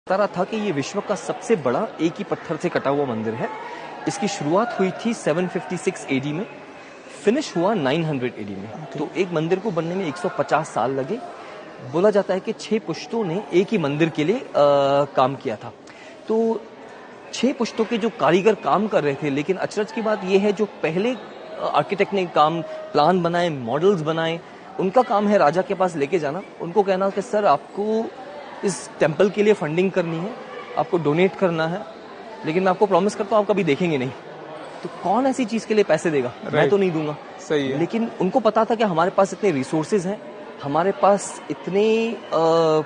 बता रहा था कि ये विश्व का सबसे बड़ा एक ही पत्थर से कटा हुआ मंदिर है। इसकी शुरुआत हुई थी 756 एडी में, फिनिश हुआ 900 एडी में। तो एक मंदिर को बनने में 150 साल लगे। बोला जाता है कि 6 पुश्तों ने एक ही मंदिर के लिए काम किया था। तो 6 पुश्तों के जो कारीगर काम कर रहे थे, लेकिन अचरज की बात यह है जो पहले आर्किटेक्ट ने काम प्लान बनाए, मॉडल्स बनाए, उनका काम है राजा के पास लेके जाना, उनको कहना कि सर आपको इस टेम्पल के लिए फंडिंग करनी है, आपको डोनेट करना है, लेकिन मैं आपको प्रॉमिस करता हूँ आप कभी देखेंगे नहीं। तो कौन ऐसी चीज के लिए पैसे देगा? मैं तो नहीं दूंगा। सही है। लेकिन उनको पता था कि हमारे पास इतने रिसोर्सेज हैं, हमारे पास इतने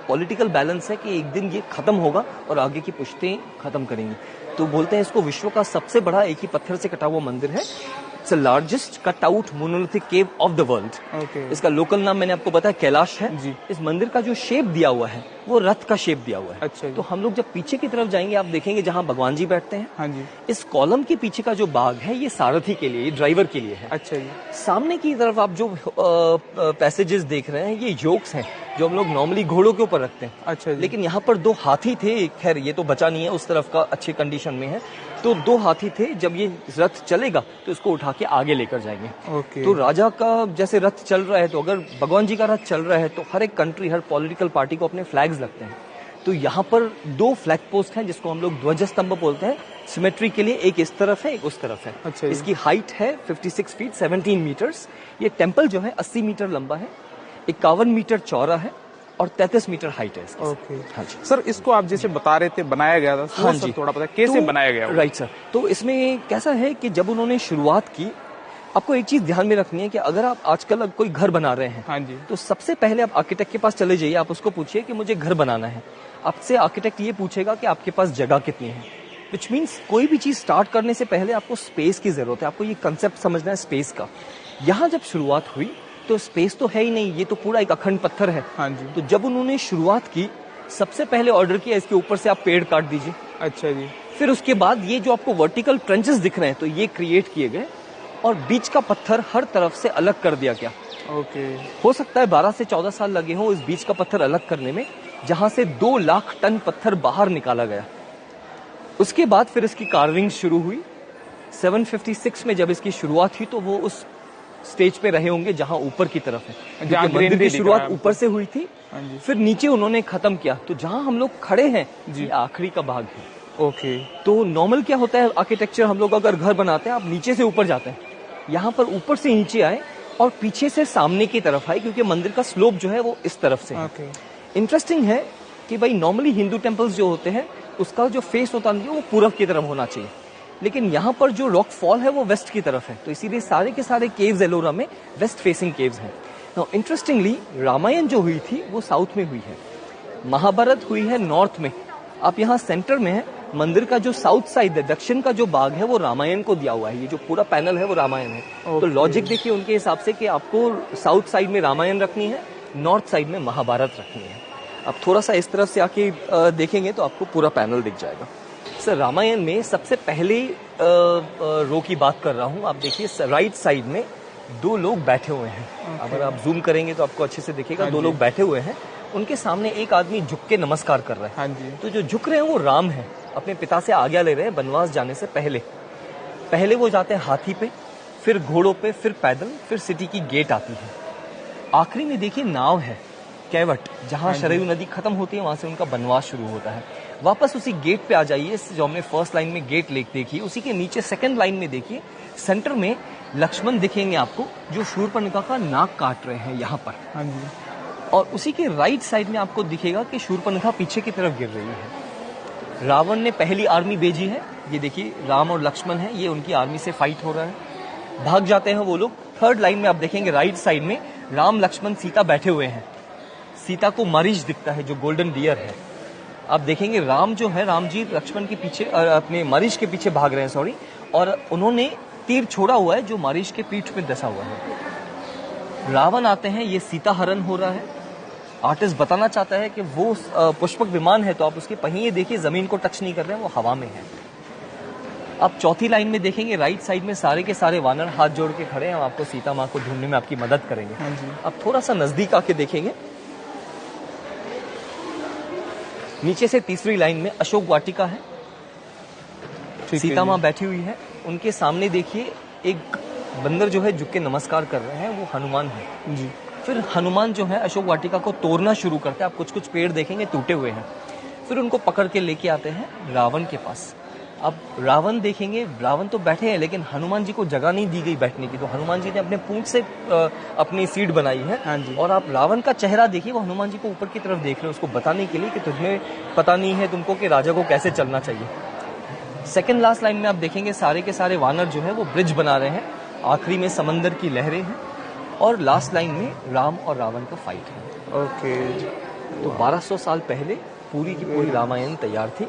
पॉलिटिकल बैलेंस है कि एक दिन ये खत्म होगा और आगे की पुश्तें खत्म करेंगी। तो बोलते हैं इसको विश्व का सबसे बड़ा एक ही पत्थर से कटा हुआ मंदिर है। It's the largest cut out monolithic cave of the world. इसका लोकल नाम मैंने आपको बताया कैलाश है जी। इस मंदिर का जो शेप दिया हुआ है वो रथ का शेप दिया हुआ है। अच्छा। तो हम लोग जब पीछे की तरफ जाएंगे आप देखेंगे जहाँ भगवान जी बैठते हैं। हाँ जी। इस कॉलम के पीछे का जो बाग है ये सारथी के लिए, ड्राइवर के लिए है। अच्छा जी। सामने की तरफ आप जो पैसेजेस देख रहे हैं ये योक्स हैं जो हम लोग नॉर्मली घोड़ों के ऊपर रखते हैं। अच्छा जी। लेकिन यहाँ पर 2 हाथी थे, खैर ये तो बचा नहीं है, उस तरफ का अच्छी कंडीशन में है। तो 2 हाथी थे, जब ये रथ चलेगा तो इसको उठा के आगे लेकर जाएंगे। ओके। तो राजा का जैसे रथ चल रहा है, तो अगर भगवान जी का रथ चल रहा है तो हर एक कंट्री, हर पॉलिटिकल पार्टी को अपने फ्लैग्स लगते हैं। तो यहाँ पर 2 फ्लैग पोस्ट हैं जिसको हम लोग ध्वज स्तंभ बोलते हैं। सिमेट्री के लिए एक इस तरफ है, एक उस तरफ है। अच्छा। इसकी हाइट है 56 फीट 17 मीटर्स। ये टेम्पल जो है 80 मीटर लंबा है, 51 मीटर चौड़ा है और 33 मीटर हाइट है इसकी। ओके। हाँ जी सर, इसको आप जैसे बता रहे थे बनाया गया था, हाँ जी, थोड़ा पता कैसे तो, बनाया गया? Right sir. तो इसमें कैसा है कि जब उन्होंने शुरुआत की, आपको एक चीज ध्यान में रखनी है कि अगर आप आजकल कोई घर बना रहे हैं, हाँ जी, तो सबसे पहले आप आर्किटेक्ट के पास चले जाइए, आप उसको पूछिए कि मुझे घर बनाना है। आपसे आर्किटेक्ट ये पूछेगा कि आपके पास जगह कितनी है। विच मीन्स कोई भी चीज स्टार्ट करने से पहले आपको स्पेस की जरूरत है, आपको ये कंसेप्ट समझना है स्पेस का। यहाँ जब शुरुआत हुई तो स्पेस तो है ही नहीं, ये तो पूरा एक अखंड पत्थर है। हाँ जी। तो जब उन्होंने शुरुआत की, सबसे पहले ऑर्डर किया इसके ऊपर से आप पेड़ काट दीजिए। अच्छा जी। फिर उसके बाद ये जो आपको वर्टिकल ट्रेंचेस दिख रहे हैं तो ये क्रिएट किए गए और बीच का पत्थर हर तरफ से अलग कर दिया गया। ओके। हो सकता है 12 से 14 साल लगे हों इस बीच का पत्थर अलग करने में, जहां से 2 लाख टन पत्थर बाहर निकाला गया। उसके बाद फिर इसकी कार्विंग शुरू हुई। 756 में जब इसकी शुरुआत हुई तो वो उस स्टेज पे रहे होंगे जहां ऊपर की तरफ है, जहां मंदिर की शुरुआत ऊपर से हुई थी। फिर नीचे उन्होंने खत्म किया। तो जहां हम लोग खड़े हैं ये आखिरी का भाग है। ओके। तो नॉर्मल क्या होता है आर्किटेक्चर, हम लोग अगर घर बनाते हैं आप नीचे से ऊपर जाते हैं, यहाँ पर ऊपर से नीचे आए और पीछे से सामने की तरफ आए, क्योंकि मंदिर का स्लोप जो है वो इस तरफ से है। इंटरेस्टिंग है कि भाई नॉर्मली हिंदू टेम्पल्स जो होते हैं उसका जो फेस होता है वो पूरब की तरफ होना चाहिए, लेकिन यहाँ पर जो रॉक फॉल है वो वेस्ट की तरफ है। तो इसीलिए सारे के सारे केव्स एलोरा में वेस्ट फेसिंग केव्स हैं। नाउ इंटरेस्टिंगली रामायण जो हुई थी वो साउथ में हुई है, महाभारत हुई है नॉर्थ में। आप यहाँ सेंटर में है, मंदिर का जो साउथ साइड है, दक्षिण का जो भाग है वो रामायण को दिया हुआ है। ये जो पूरा पैनल है वो रामायण है। तो लॉजिक देखिए उनके हिसाब से कि आपको साउथ साइड में रामायण रखनी है, नॉर्थ साइड में महाभारत रखनी है। अब थोड़ा सा इस तरफ से आके देखेंगे तो आपको पूरा पैनल दिख जाएगा। सर रामायण में सबसे पहले रो की बात कर रहा हूँ। आप देखिए राइट साइड में 2 लोग बैठे हुए हैं। अगर आप जूम करेंगे तो आपको अच्छे से दिखेगा। 2 लोग बैठे हुए हैं, उनके सामने एक आदमी झुक के नमस्कार कर रहा है। हाँ जी। तो जो झुक रहे हैं वो राम है, अपने पिता से आज्ञा ले रहे हैं बनवास जाने से पहले वो जाते हैं हाथी पे, फिर घोड़ों पे, फिर पैदल, फिर सिटी की गेट आती है। आखिरी में देखिए नाव है, कैवट, जहाँ शरयू नदी खत्म होती है वहां से उनका बनवास शुरू होता है। वापस उसी गेट पे आ जाइए, जो हमने फर्स्ट लाइन में गेट लेक देखी, उसी के नीचे सेकंड लाइन में देखिए, सेंटर में लक्ष्मण दिखेंगे आपको जो शूर्पणखा का नाक काट रहे हैं यहाँ पर। हाँ जी। और उसी के राइट साइड में आपको दिखेगा कि शूर्पणखा पीछे की तरफ गिर रही है। रावण ने पहली आर्मी भेजी है, ये देखिए राम और लक्ष्मण है, ये उनकी आर्मी से फाइट हो रहा है, भाग जाते हैं वो लोग। थर्ड लाइन में आप देखेंगे राइट साइड में राम लक्ष्मण सीता बैठे हुए हैं। सीता को मरीच दिखता है जो गोल्डन डियर है। आप देखेंगे राम जो है, राम जी लक्ष्मण के पीछे, अपने मरीच के पीछे भाग रहे हैं, सॉरी, और उन्होंने तीर छोड़ा हुआ है जो मरीच के पीठ में दसा हुआ है। रावण आते हैं, ये सीता हरण हो रहा है। आर्टिस्ट बताना चाहता है कि वो पुष्पक विमान है, तो आप उसके पहिए देखिए जमीन को टच नहीं कर रहे हैं, वो हवा में है। आप चौथी लाइन में देखेंगे राइट साइड में सारे के सारे वानर हाथ जोड़ के खड़े हैं, हम आपको सीता माँ को ढूंढने में आपकी मदद करेंगे। आप थोड़ा सा नजदीक आके देखेंगे नीचे से तीसरी लाइन में अशोक वाटिका है, सीता माँ बैठी हुई है, उनके सामने देखिए एक बंदर जो है झुक के नमस्कार कर रहे हैं, वो हनुमान है जी। फिर हनुमान जो है अशोक वाटिका को तोड़ना शुरू करते हैं। आप कुछ कुछ पेड़ देखेंगे टूटे हुए हैं। फिर उनको पकड़ के लेके आते हैं रावण के पास। अब रावण देखेंगे, रावण तो बैठे हैं लेकिन हनुमान जी को जगह नहीं दी गई बैठने की, तो हनुमान जी ने अपने पूंछ से अपनी सीट बनाई है। हाँ जी। और आप रावण का चेहरा देखिए, वो हनुमान जी को ऊपर की तरफ देख रहे हैं, उसको बताने के लिए कि तुम्हें पता नहीं है तुमको कि राजा को कैसे चलना चाहिए। सेकंड लास्ट लाइन में आप देखेंगे सारे के सारे वानर जो है वो ब्रिज बना रहे हैं, आखिरी में समंदर की लहरें हैं, और लास्ट लाइन में राम और रावण का फाइट है। ओके। तो 1200 साल पहले पूरी की पूरी रामायण तैयार थी।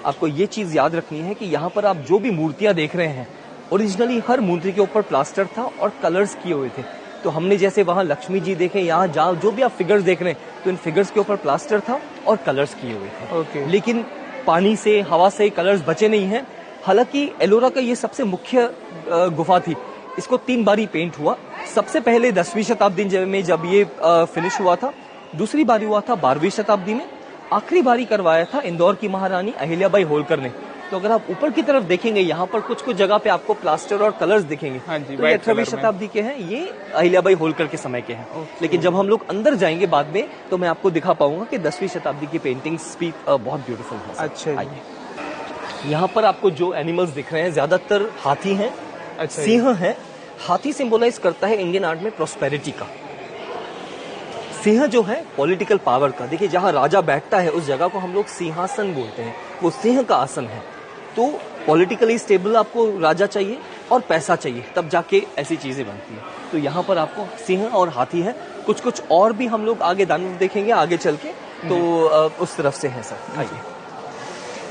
आपको ये चीज याद रखनी है कि यहाँ पर आप जो भी मूर्तियां देख रहे हैं, ओरिजिनली हर मूर्ति के ऊपर प्लास्टर था और कलर्स किए हुए थे। तो हमने जैसे वहाँ लक्ष्मी जी देखे, यहाँ जहाँ जो भी आप फिगर्स देख रहे हैं, तो इन फिगर्स के ऊपर प्लास्टर था और कलर्स किए हुए थे। ओके। लेकिन पानी से, हवा से कलर्स बचे नहीं हैं। हालांकि एलोरा का ये सबसे मुख्य गुफा थी। इसको 3 बारी पेंट हुआ। सबसे पहले 10वीं शताब्दी में जब ये फिनिश हुआ था, दूसरी बारी हुआ था 12वीं शताब्दी में, आखिरी बारी करवाया था इंदौर की महारानी अहिल्याबाई होलकर ने। तो अगर आप ऊपर की तरफ देखेंगे, यहाँ पर कुछ कुछ जगह पे आपको प्लास्टर और कलर्स दिखेंगे। हाँ जी, तो ये 18वीं शताब्दी के हैं, ये अहिल्याबाई होलकर के समय के हैं। लेकिन जब हम लोग अंदर जाएंगे बाद में, तो मैं आपको दिखा पाऊंगा कि 10वीं शताब्दी की पेंटिंग्स भी बहुत ब्यूटीफुल है। अच्छा। आइए, यहाँ पर आपको जो एनिमल्स दिख रहे हैं ज्यादातर हाथी हैं, अच्छा। सिंह है। हाथी सिंबलाइज करता है इंडियन आर्ट में प्रॉस्पेरिटी का। सिंह जो है पॉलिटिकल पावर का। देखिए, जहां राजा बैठता है उस जगह को हम लोग सिंहासन बोलते हैं, वो सिंह का आसन है। तो पॉलिटिकली स्टेबल आपको राजा चाहिए और पैसा चाहिए, तब जाके ऐसी चीजें बनती हैं। तो यहाँ पर आपको सिंह और हाथी है। कुछ कुछ और भी हम लोग आगे दानव देखेंगे आगे चल के, तो उस तरफ से है सर। आइए,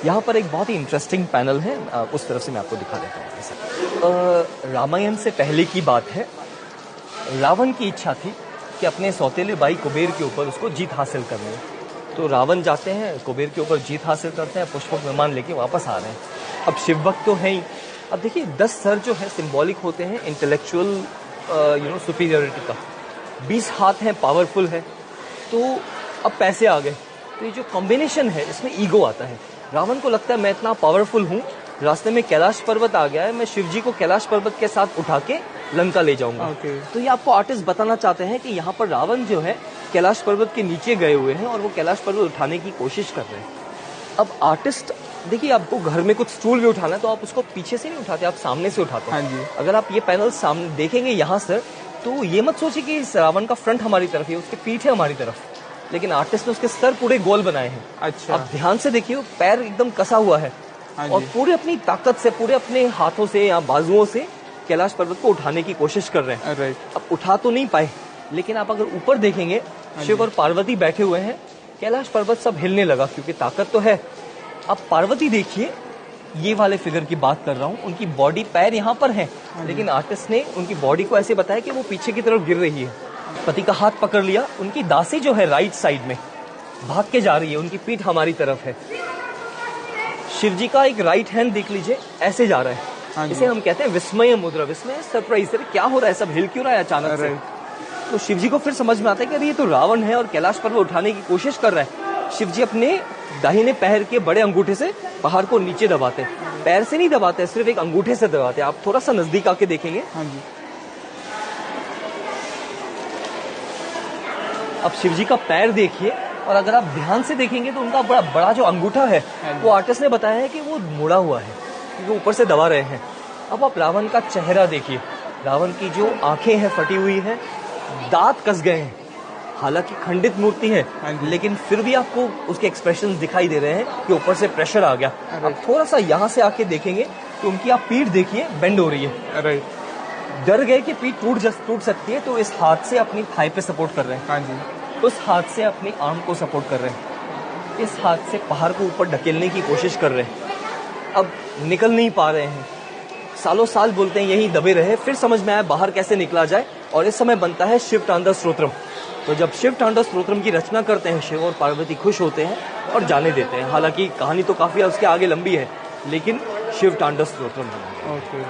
यहाँ पर एक बहुत ही इंटरेस्टिंग पैनल है, उस तरफ से मैं आपको दिखा देता हूँ सर। रामायण से पहले की बात है। रावण की इच्छा थी कि अपने सौतेले भाई कुबेर के ऊपर उसको जीत हासिल करनी है। तो रावण जाते हैं, कुबेर के ऊपर जीत हासिल करते हैं, पुष्पक विमान लेके वापस आ रहे हैं। अब शिव भक्त तो है ही। अब देखिए, 10 सर जो है सिंबॉलिक होते हैं इंटेलेक्चुअल सुपीरियरिटी का। 20 हाथ हैं, पावरफुल है। तो अब पैसे आ गए, तो ये जो कॉम्बिनेशन है इसमें ईगो आता है। रावण को लगता है मैं इतना पावरफुल हूँ, रास्ते में कैलाश पर्वत आ गया है, मैं शिव जी को कैलाश पर्वत के साथ उठा के लंका ले जाऊंगा। तो ये आपको आर्टिस्ट बताना चाहते हैं कि यहाँ पर रावण जो है कैलाश पर्वत के नीचे गए हुए हैं और वो कैलाश पर्वत उठाने की कोशिश कर रहे हैं। अब आर्टिस्ट देखिए, आपको घर में कुछ स्टूल भी उठाना है तो आप उसको पीछे से नहीं उठाते, आप सामने से उठाते हैं। हाँ जी। अगर आप ये पैनल सामने देखेंगे यहाँ सर, तो ये मत सोचिए कि इस रावण का फ्रंट हमारी तरफ है, उसके पीठ है हमारी तरफ, लेकिन आर्टिस्ट ने उसके सर पूरे गोल बनाए हैं। अच्छा। अब ध्यान से देखिए, पैर एकदम कसा हुआ है। हाँ और जी। पूरे अपनी ताकत से, पूरे अपने हाथों से या बाजुओं से कैलाश पर्वत को उठाने की कोशिश कर रहे हैं। राइट। अब उठा तो नहीं पाए, लेकिन आप अगर ऊपर देखेंगे, शिव और पार्वती बैठे हुए हैं, कैलाश पर्वत सब हिलने लगा क्योंकि ताकत तो है। अब पार्वती देखिए, ये वाले फिगर की बात कर रहा हूँ, उनकी बॉडी, पैर यहाँ पर है, लेकिन आर्टिस्ट ने उनकी बॉडी को ऐसे बताया कि वो पीछे की तरफ गिर रही है। पति का हाथ पकड़ लिया, उनकी दासी जो है राइट साइड में भाग के जा रही है, उनकी पीठ हमारी तरफ है। शिव जी का एक राइट हैंड देख लीजिए, ऐसे जा रहा है। इसे हम कहते हैं विस्मय मुद्रा। विस्मय, सरप्राइज, क्या हो रहा है, सब हिल क्यों रहा है अचानक से। तो शिव जी को फिर समझ में आता है कि अरे ये तो रावण है और कैलाश पर्वत उठाने की कोशिश कर रहा है। शिव जी अपने दाहिने पैर के बड़े अंगूठे से पहाड़ को नीचे दबाते हैं। पैर से नहीं दबाते, सिर्फ एक अंगूठे से दबाते हैं। आप थोड़ा सा नजदीक आके देखेंगे। हाँ जी। अब शिव जी का पैर देखिए, और अगर आप ध्यान से देखेंगे तो उनका बड़ा बड़ा जो अंगूठा है, वो आर्टिस्ट ने बताया है कि वो मुड़ा हुआ है क्योंकि ऊपर से दबा रहे हैं। अब आप रावण का चेहरा देखिए, रावण की जो आंखें हैं फटी हुई हैं, दांत कस गए हैं। हालांकि खंडित मूर्ति है, लेकिन फिर भी आपको उसके एक्सप्रेशंस दिखाई दे रहे हैं कि ऊपर से प्रेशर आ गया। अब थोड़ा सा यहाँ से आके देखेंगे तो उनकी आप पीठ देखिए, बेंड हो रही है। राइट। डर गए कि पीठ टूट सकती है, तो इस हाथ से अपनी थाई पे सपोर्ट कर रहे हैं। हाँ जी। उस हाथ से अपनी आर्म को सपोर्ट कर रहे हैं। इस हाथ से पहाड़ को ऊपर ढकेलने की कोशिश कर रहे हैं। अब निकल नहीं पा रहे हैं, सालों साल बोलते हैं यहीं दबे रहे। फिर समझ में आया बाहर कैसे निकला जाए, और इस समय बनता है शिव तांडव स्तोत्रम। तो जब शिव तांडव स्तोत्रम की रचना करते हैं, शिव और पार्वती खुश होते हैं और जाने देते हैं। हालांकि कहानी तो काफी उसके आगे लंबी है, लेकिन शिव तांडव स्तोत्रम। ओके।